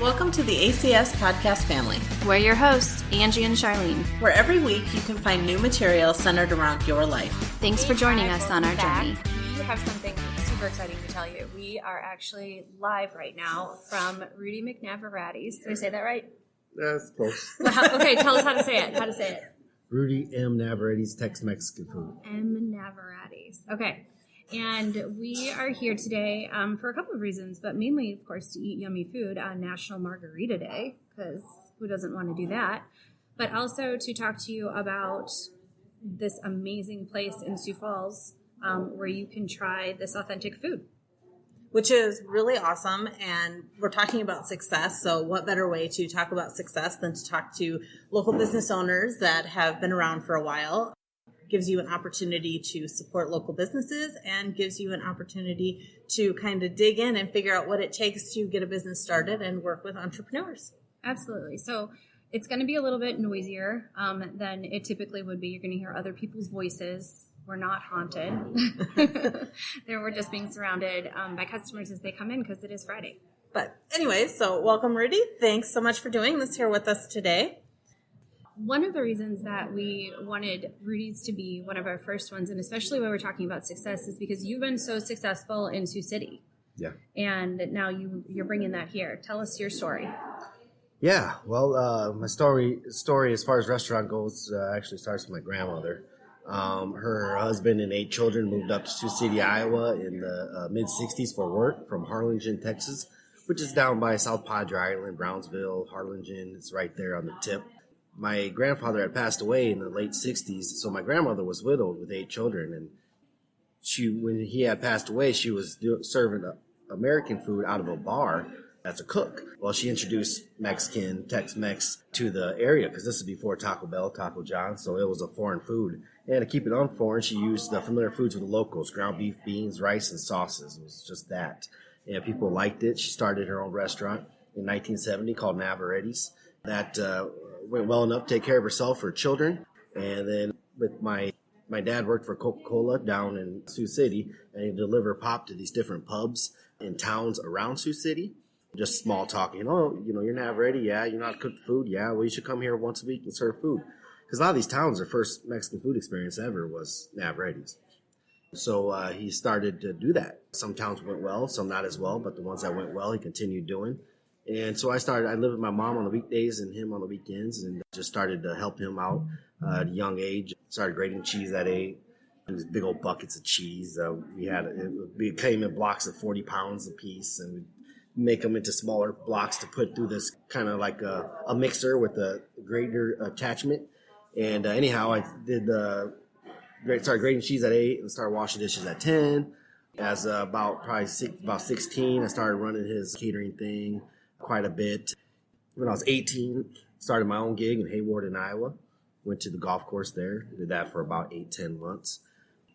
Welcome to the ACS podcast family. We're your hosts, Angie and Charlene. Where every week you can find new material centered around your life. Thanks for joining us on our journey. We have something super exciting to tell you. We are actually live right now from Rudy Navarrete's. Did I say that right? That's close. Okay, tell us how to say it. Rudy M. Navarrete's Tex-Mexican food. M. Navarrete's. Okay. And we are here today for a couple of reasons, but mainly, of course, to eat yummy food on National Margarita Day, because who doesn't want to do that? But also to talk to you about this amazing place in Sioux Falls where you can try this authentic food. Which is really awesome, and we're talking about success, so what better way to talk about success than to talk to local business owners that have been around for a while. Gives you an opportunity to support local businesses and gives you an opportunity to kind of dig in and figure out what it takes to get a business started and work with entrepreneurs. Absolutely. So it's going to be a little bit noisier than it typically would be. You're going to hear other people's voices. We're not haunted. We're just being surrounded by customers as they come in because it is Friday. But anyway, so welcome, Rudy. Thanks so much for doing this here with us today. One of the reasons that we wanted Rudy's to be one of our first ones, and especially when we're talking about success, is because you've been so successful in Sioux City. Yeah. And now you're bringing that here. Tell us your story. Yeah. Well, my story as far as restaurant goes actually starts with my grandmother. Her husband and 8 children moved up to Sioux City, Iowa in the mid-'60s for work from Harlingen, Texas, which is down by South Padre Island, Brownsville, Harlingen. It's right there on the tip. My grandfather had passed away in the late 60s, so my grandmother was widowed with 8 children. And when he had passed away, she was serving American food out of a bar as a cook. Well, she introduced Mexican, Tex-Mex to the area because this is before Taco Bell, Taco John, so it was a foreign food. And to keep it unforeign, she used the familiar foods with the locals, ground beef, beans, rice, and sauces. It was just that. And people liked it. She started her own restaurant in 1970 called Navarrete's. That went well enough to take care of herself, her children. And then with my dad worked for Coca-Cola down in Sioux City, and he'd deliver pop to these different pubs in towns around Sioux City. Just small talk, you're Navarrete, yeah, you know how to cook food, yeah, well, you should come here once a week and serve food. Because a lot of these towns, their first Mexican food experience ever was Navarrete's. So he started to do that. Some towns went well, some not as well, but the ones that went well, he continued doing. And so I lived with my mom on the weekdays and him on the weekends, and just started to help him out at a young age. Started grating cheese at 8. These big old buckets of cheese. We came in blocks of 40 pounds a piece, and we'd make them into smaller blocks to put through this kind of like a mixer with a grater attachment. And anyhow, I started grating cheese at 8 and started washing dishes at 10. As about 16, I started running his catering thing quite a bit. When I was 18, started my own gig in Hayward in Iowa. Went to the golf course there. Did that for about 8-10 months.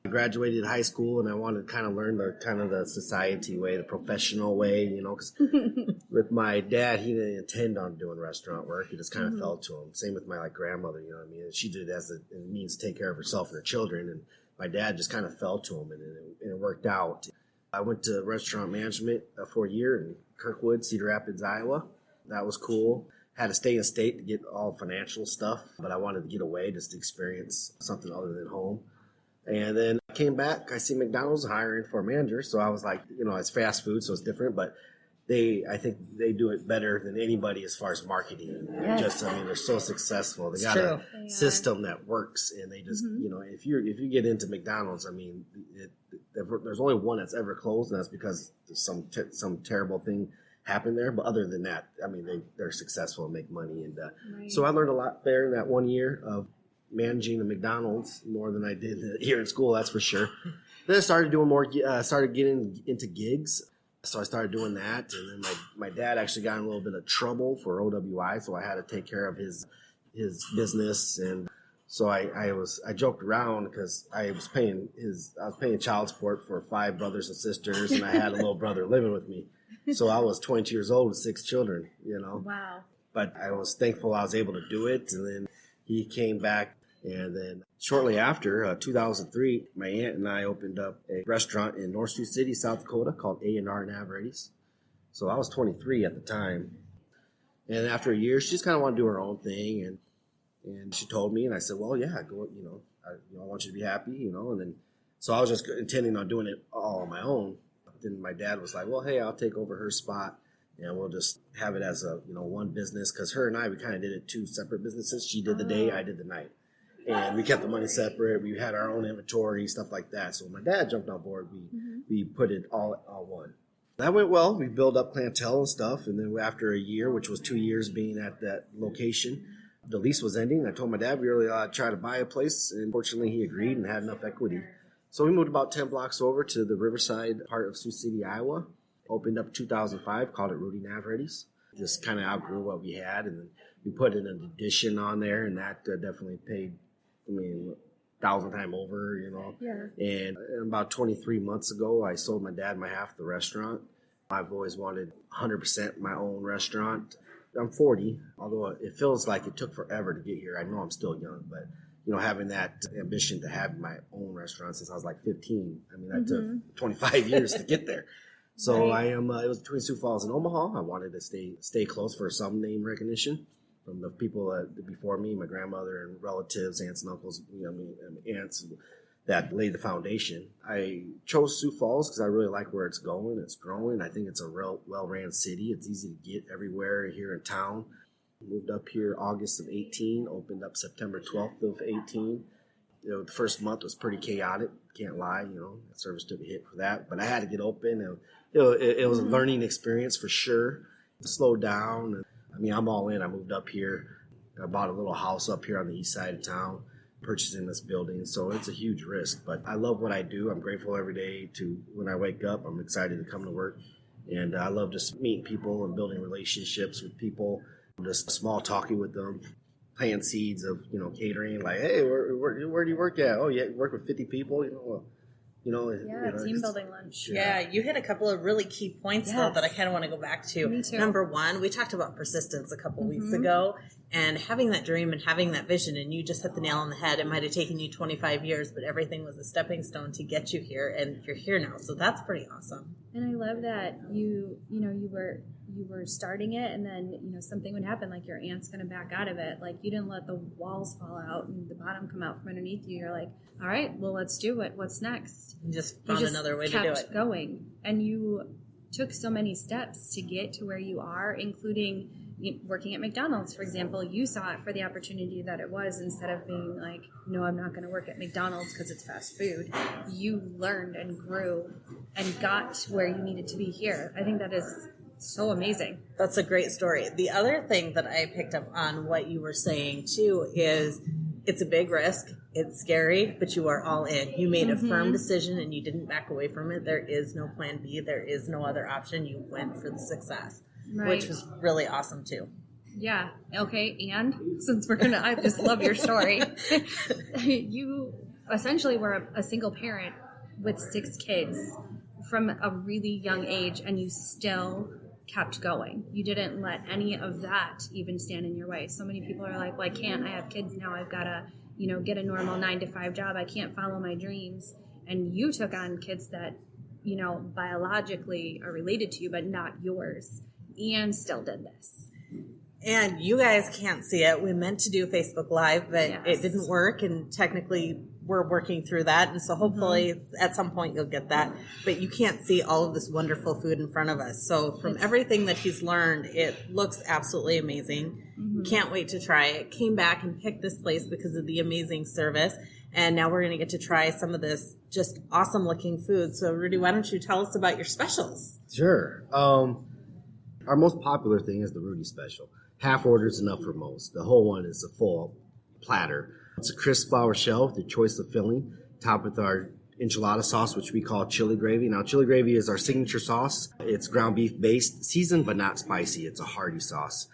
I graduated high school, and I wanted to kind of learn the society way, the professional way, because with my dad, he didn't intend on doing restaurant work. It just kind of fell to him. Same with my grandmother, she did it as a means to take care of herself and her children, and my dad just kind of fell to him, and it worked out. I went to restaurant management for a year in Kirkwood, Cedar Rapids, Iowa. That was cool. Had to stay in state to get all financial stuff, but I wanted to get away just to experience something other than home. And then I came back. I see McDonald's hiring for a manager, so I was like, it's fast food, so it's different, but I think they do it better than anybody as far as marketing. Yes. They're so successful. They got a system that works, and they just, if you get into McDonald's, there's only one that's ever closed, and that's because some terrible thing happened there. But other than that, they're successful and make money. And so I learned a lot there in that 1 year of managing the McDonald's more than I did here in school, that's for sure. Then I started doing started getting into gigs. So I started doing that, and then my dad actually got in a little bit of trouble for OWI, so I had to take care of his business, and so I joked around because I was paying child support for 5 brothers and sisters, and I had a little brother living with me, so I was 22 years old with 6 children, Wow. But I was thankful I was able to do it, and then he came back. And then shortly after, 2003, my aunt and I opened up a restaurant in North Sioux City, South Dakota called A&R Navarrete's. So I was 23 at the time. And after a year, she just kind of wanted to do her own thing. And she told me, and I said, well, yeah, go, I want you to be happy, And then, so I was just intending on doing it all on my own. Then my dad was like, well, hey, I'll take over her spot and we'll just have it as a, one business. Cause her and I, we kind of did it 2 separate businesses. She did the day, I did the night. And we kept the money separate. We had our own inventory, stuff like that. So when my dad jumped on board, we put it all one. That went well. We built up clientele and stuff. And then after a year, which was 2 years being at that location, the lease was ending. I told my dad we really tried to buy a place. And fortunately, he agreed and had enough equity. So we moved about 10 blocks over to the Riverside part of Sioux City, Iowa. Opened up in 2005, called it Rudy Navarrete. Just kind of outgrew what we had. And then we put in an addition on there, and that definitely paid, 1,000 times over, Yeah. And about 23 months ago, I sold my dad my half of the restaurant. I've always wanted 100% my own restaurant. I'm 40, although it feels like it took forever to get here. I know I'm still young, but having that ambition to have my own restaurant since I was like 15, that took 25 years to get there. So I am. It was between Sioux Falls and Omaha. I wanted to stay close for some name recognition from the people before me, my grandmother and relatives, aunts and uncles, aunts that laid the foundation. I chose Sioux Falls because I really like where it's going. It's growing. I think it's a real well-ran city. It's easy to get everywhere here in town. Moved up here August of 18, opened up September 12th of 18. The first month was pretty chaotic, can't lie, service took a hit for that, but I had to get open. And, it was a learning experience for sure. Slowed down. I'm all in. I moved up here. I bought a little house up here on the east side of town, purchasing this building. So it's a huge risk, but I love what I do. I'm grateful every day when I wake up. I'm excited to come to work. And I love just meeting people and building relationships with people. Just small talking with them, planting seeds of, catering, like, hey, where do you work at? Oh, yeah, you work with 50 people, Team building lunch. Yeah, you hit a couple of really key points, though, that I kind of want to go back to. Me too. Number one, we talked about persistence a couple weeks ago, and having that dream and having that vision, and you just hit the nail on the head. It might have taken you 25 years, but everything was a stepping stone to get you here, and you're here now, so that's pretty awesome. And I love that you were starting it, and then something would happen, like your aunt's going to back out of it. Like, you didn't let the walls fall out and the bottom come out from underneath you. You're like, all right, well, let's do it. What's next? You just found another way to do it. Kept going, and you took so many steps to get to where you are, including working at McDonald's, for example. You saw it for the opportunity that it was, instead of being like, no, I'm not going to work at McDonald's because it's fast food. You learned and grew and got to where you needed to be here. I think that is so amazing. That's a great story. The other thing that I picked up on what you were saying too is it's a big risk. It's scary, but you are all in. You made a firm decision and you didn't back away from it. There is no plan B. There is no other option. You went for the success, which was really awesome too. Yeah. Okay. And since I just love your story. You essentially were a single parent with 6 kids from a really young age, and you still kept going. You didn't let any of that even stand in your way. So many people are like, well, I can't. I have kids now. I've got to, get a normal 9-to-5 job. I can't follow my dreams. And you took on kids that, biologically are related to you, but not yours, and still did this. And you guys can't see it. We meant to do Facebook Live, but it didn't work. And technically, we're working through that. And so hopefully at some point you'll get that. But you can't see all of this wonderful food in front of us. So from everything that he's learned, it looks absolutely amazing. Can't wait to try it. Came back and picked this place because of the amazing service. And now we're going to get to try some of this just awesome looking food. So Rudy, why don't you tell us about your specials? Sure. Our most popular thing is the Rudy special. Half order is enough for most. The whole one is a full platter. It's a crisp flour shell with your choice of filling, topped with our enchilada sauce, which we call chili gravy. Now, chili gravy is our signature sauce. It's ground beef based, seasoned but not spicy. It's a hearty sauce.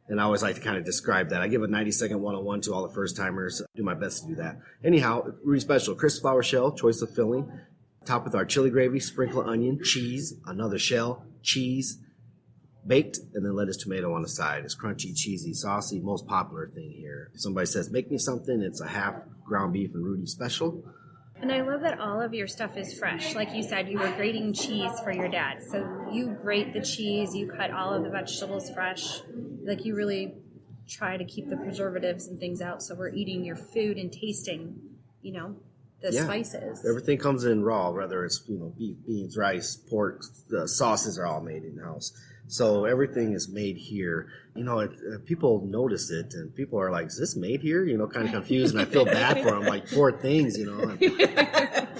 And I always like to kind of describe that. I give a 90-second 101 to all the first timers. Do my best to do that. Anyhow, Rudy special, crisp flour shell, choice of filling, topped with our chili gravy, sprinkle of onion, cheese, another shell, cheese, baked, and then lettuce, tomato on the side. It's crunchy, cheesy, saucy, most popular thing here. If somebody says, make me something, it's a half ground beef and Rudy special. And I love that all of your stuff is fresh. Like you said, you were grating cheese for your dad. So you grate the cheese, you cut all of the vegetables fresh, like you really try to keep the preservatives and things out, so we're eating your food and tasting, the spices. Everything comes in raw, whether it's beef, beans, rice, pork. The sauces are all made in house, so everything is made here. People notice it, and people are like, "Is this made here?" Kind of confused, and I feel bad for them, like poor things.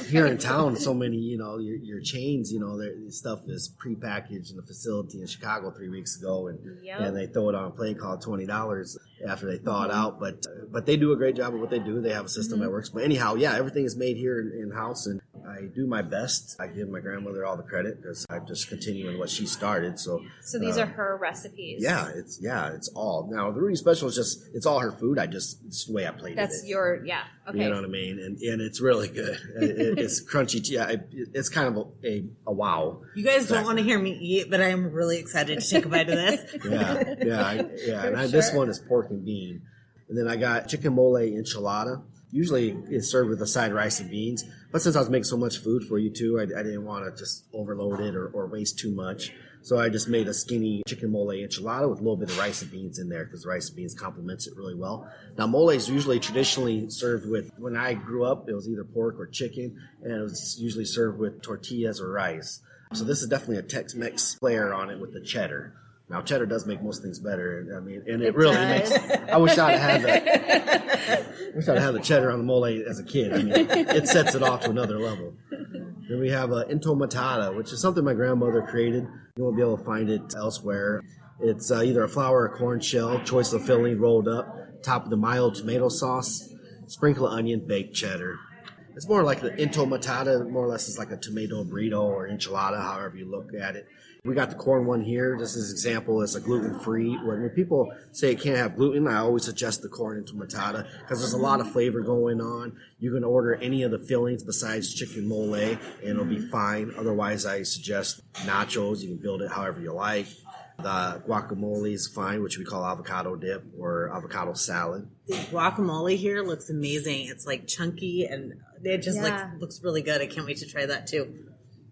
Here in town, so many, your chains, their stuff is prepackaged in a facility in Chicago 3 weeks ago, and they throw it on a plate called $20 after they thaw it out. But they do a great job of what they do. They have a system that works. But anyhow, everything is made here in house, and I do my best. I give my grandmother all the credit because I'm just continuing what she started. So these are her recipes. It's all. Now the Rudy Special is it's all her food. It's the way I plated it. That's okay. You know what I mean? And it's really good. It's crunchy. It's kind of a wow. You guys don't want to hear me eat, but I am really excited to take a bite of this. This one is pork and bean. And then I got chicken mole enchilada. Usually it's served with a side rice and beans. But since I was making so much food for you too, I didn't want to just overload it or waste too much. So I just made a skinny chicken mole enchilada with a little bit of rice and beans in there because rice and beans complements it really well. Now, mole is usually traditionally served with, when I grew up, it was either pork or chicken, and it was usually served with tortillas or rice. So this is definitely a Tex-Mex flair on it with the cheddar. Now, cheddar does make most things better. I mean, and it really makes. I wish I'd had the cheddar on the mole as a kid. I mean, it sets it off to another level. Then we have intomatata, which is something my grandmother created. You won't be able to find it elsewhere. It's either a flour or corn shell, choice of filling rolled up, top of the mild tomato sauce, sprinkle of onion, baked cheddar. It's more like the intomatata, more or less is like a tomato burrito or enchilada, however you look at it. We got the corn one here. Just as an example, it's a gluten-free. When people say it can't have gluten, I always suggest the corn entomatata because there's a lot of flavor going on. You can order any of the fillings besides chicken mole, and it'll be fine. Otherwise, I suggest nachos. You can build it however you like. The guacamole is fine, which we call avocado dip or avocado salad. The guacamole here looks amazing. It's like chunky and it just looks really good. I can't wait to try that too.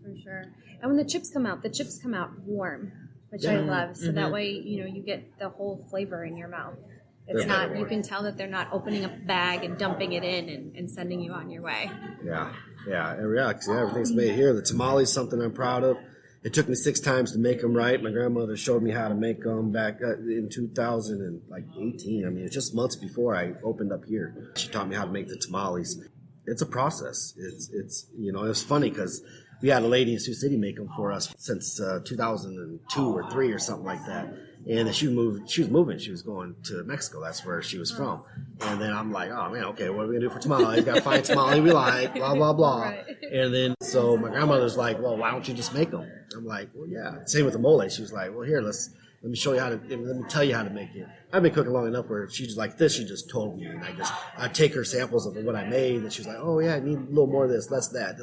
For sure. And when the chips come out warm, which I love. So that way, you get the whole flavor in your mouth. It's not, you can tell that they're not opening up a bag and dumping it in and sending you on your way. Everything's made here. The tamales, something I'm proud of. It took me 6 times to make them right. My grandmother showed me how to make them back in 2018. I mean, it's just months before I opened up here. She taught me how to make the tamales. It's a process. It's it's funny because we had a lady in Sioux City make them for us since 2002 or 3 or something like that. And she was moving. She was going to Mexico. That's where she was from. And then I'm like, oh, man, okay, what are we going to do for tamales? Got to find tamale we like, blah, blah, blah. Right. And then so my grandmother's like, well, why don't you just make them? I'm like, well, yeah. Same with the mole. She was like, well, here, let me show you let me tell you how to make it. I've been cooking long enough where she's like this, she just told me. And I take her samples of what I made, and she's like, oh, yeah, I need a little more of this, less that,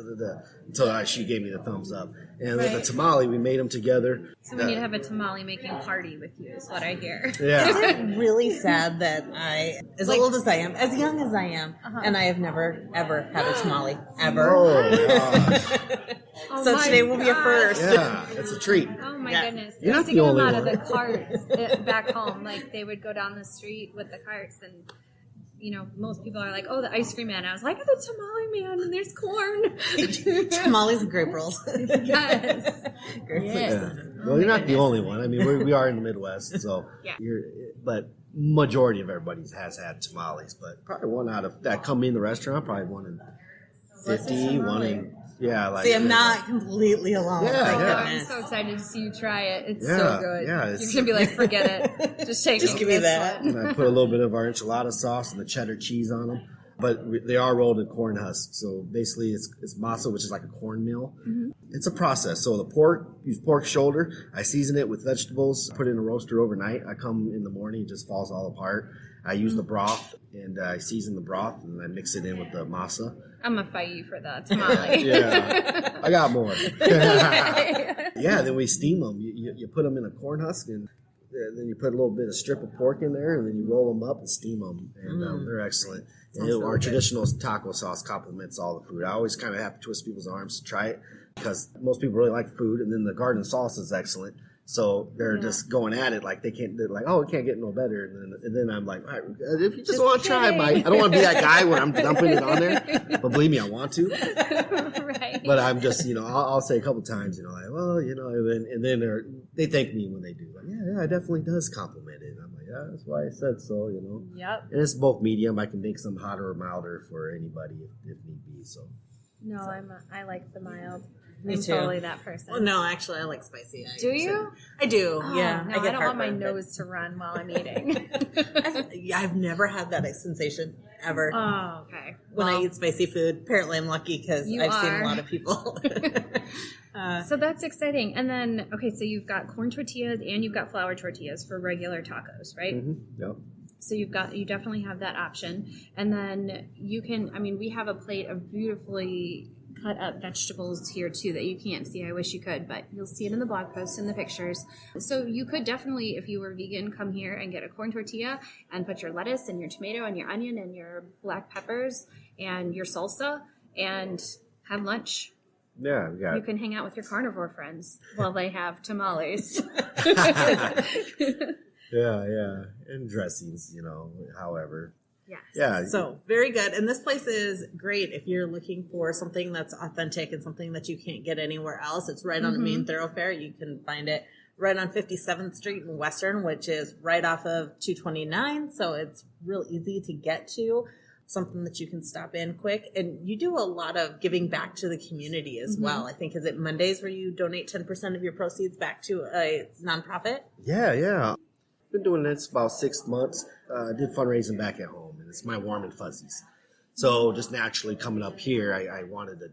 until she gave me the thumbs up. And with the tamale, we made them together. So we need to have a tamale making party with you, is what I hear. Yeah. Is it really sad that as old as I am, as young as I am, and I have never, ever had a tamale, ever. Oh, so today will be a first. Yeah, it's a treat. Oh, my goodness. You're not the only one. Out of the carts back home. Like, they would go down the street with the carts, and most people are like, oh, the ice cream man. I was like, oh, the tamale man, and there's corn. Tamales and grape rolls. Yes. Yeah. Well, you're not the only one. I mean, we are in the Midwest, so but majority of everybody has had tamales. But probably one out of that come in the restaurant, probably one in 50, one in See, I'm not completely alone. I'm so excited to see you try it. It's so good. Yeah, you're gonna be like, forget it. Just give me that. And I put a little bit of our enchilada sauce and the cheddar cheese on them. But they are rolled in corn husks. So basically it's masa, which is like a cornmeal. Mm-hmm. It's a process. So the pork, use pork shoulder. I season it with vegetables, put it in a roaster overnight. I come in the morning, it just falls all apart. I use the broth, and I season the broth, and I mix it in with the masa. I'm going to fight you for that tamale. Yeah, I got more. Then we steam them. You put them in a corn husk, and then you put a little bit of strip of pork in there, and then you roll them up and steam them, and they're excellent. And our traditional taco sauce complements all the food. I always kind of have to twist people's arms to try it because most people really like the food, and then the garden sauce is excellent. So they're just going at it like they can't. They're like, oh, it can't get no better. And then I'm like, all right, if you just want to try, Mike. I don't want to be that guy where I'm dumping it on there. But believe me, I want to. Right. But I'm just, I'll say a couple times, like, well, and then they thank me when they do. Like, yeah, it definitely does compliment it. And I'm like, yeah, that's why I said so, Yep. And it's both medium. I can make some hotter or milder for anybody if need be. So. No, I like the mild. Me I'm too. totally that person. Well, no, actually, I like spicy. Do you? I do. Oh, yeah. No, I don't want my nose to run while I'm eating. I've never had that sensation ever. Oh, okay. When I eat spicy food, apparently I'm lucky because I've seen a lot of people. So that's exciting. And then, okay, so you've got corn tortillas and you've got flour tortillas for regular tacos, right? Mm-hmm. Yep. So you definitely have that option. And then we have a plate of beautifully cut up vegetables here too that you can't see. I wish you could, but you'll see it in the blog post and the pictures. So you could definitely, if you were vegan, come here and get a corn tortilla and put your lettuce and your tomato and your onion and your black peppers and your salsa and have lunch. Yeah, You can hang out with your carnivore friends while they have tamales. Yeah. And dressings, however. Yes. Yeah. So very good. And this place is great if you're looking for something that's authentic and something that you can't get anywhere else. It's right on a main thoroughfare. You can find it right on 57th Street in Western, which is right off of 229. So it's real easy to get to. Something that you can stop in quick. And you do a lot of giving back to the community as well. I think, is it Mondays where you donate 10% of your proceeds back to a nonprofit? Yeah. Been doing this about 6 months. Did fundraising back at home, and it's my warm and fuzzies. So just naturally coming up here, I wanted to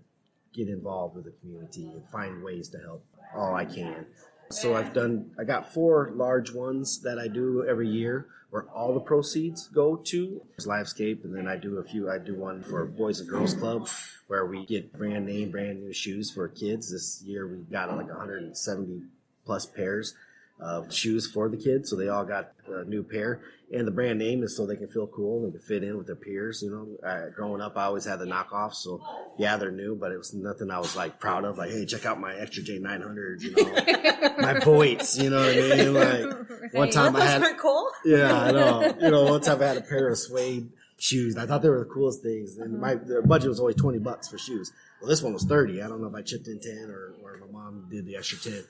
get involved with the community and find ways to help all I can. So I got 4 large ones that I do every year where all the proceeds go to. There's Livescape, and then I do one for Boys and Girls Club where we get brand new shoes for kids. This year we got like 170 plus pairs of shoes for the kids, so they all got a new pair. And the brand name is so they can feel cool and they can fit in with their peers. Growing up, I always had the knockoffs, so yeah, they're new, but it was nothing I was like proud of. Like, hey, check out my Extra J 900, my Voights, you know what I mean? Like one time I had, cool. Yeah, I know. One time I had a pair of suede shoes. And I thought they were the coolest things, and their budget was always $20 for shoes. Well, this one was $30. I don't know if I chipped in 10 or my mom did the extra 10.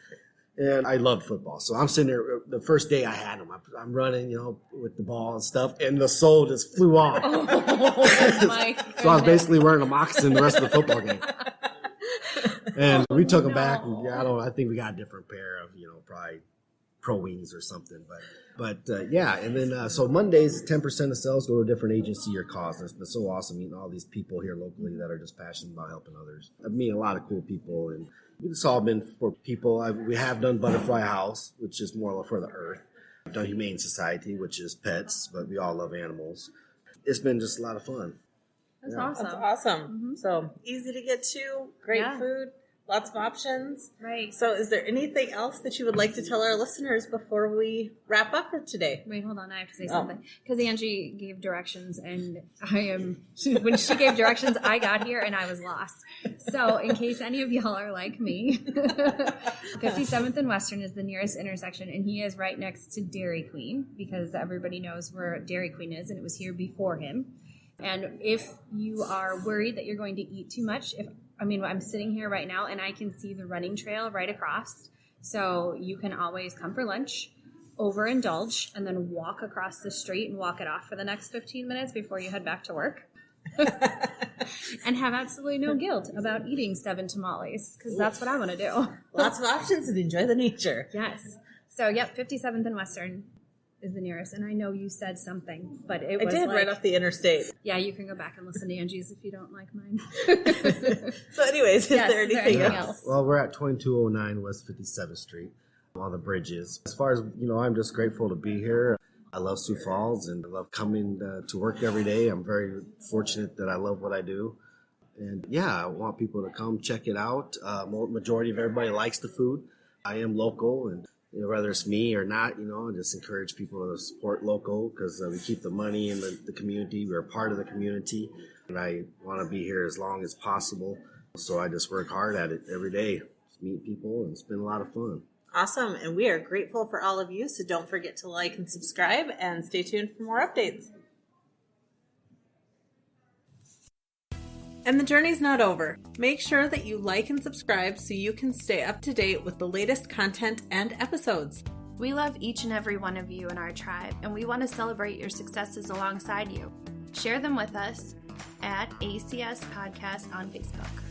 And I loved football. So I'm sitting there, the first day I had them, I'm running, with the ball and stuff, and the sole just flew off. Oh, my So I was basically wearing a moccasin the rest of the football game. And we took them back, and I think we got a different pair of, probably Pro Wings or something. But yeah, and then so Mondays, 10% of sales go to a different agency or cause. And it's been so awesome meeting all these people here locally that are just passionate about helping others. I've met a lot of cool people, and it's all been for people. We have done Butterfly House, which is more for the earth. We've done Humane Society, which is pets, but we all love animals. It's been just a lot of fun. That's awesome. That's awesome. So easy to get to, great food, lots of options. Right. So is there anything else that you would like to tell our listeners before we wrap up for today? Wait, hold on. I have to say something. Because Angie gave directions, and when she gave directions, I got here and I was lost. So in case any of y'all are like me, 57th and Western is the nearest intersection, and he is right next to Dairy Queen, because everybody knows where Dairy Queen is, and it was here before him. And if you are worried that you're going to eat too much, I'm sitting here right now and I can see the running trail right across. So you can always come for lunch, overindulge, and then walk across the street and walk it off for the next 15 minutes before you head back to work. And have absolutely no guilt about eating 7 tamales, because that's what I want to do. Lots of options and enjoy the nature. Yes. So, 57th and Western is the nearest. And I know you said something, but it was right off the interstate. Yeah, you can go back and listen to Angie's if you don't like mine. So anyways, is there anything else? Well, we're at 2209 West 57th Street on the bridges. As far as, I'm just grateful to be here. I love Sioux Falls and I love coming to work every day. I'm very fortunate that I love what I do. And I want people to come check it out. Majority of everybody likes the food. I am local, and whether it's me or not, I just encourage people to support local, because we keep the money in the community. We're a part of the community, and I want to be here as long as possible. So I just work hard at it every day, just meet people and spend a lot of fun. Awesome. And we are grateful for all of you. So don't forget to like and subscribe and stay tuned for more updates. And the journey's not over. Make sure that you like and subscribe so you can stay up to date with the latest content and episodes. We love each and every one of you in our tribe, and we want to celebrate your successes alongside you. Share them with us at ACS Podcast on Facebook.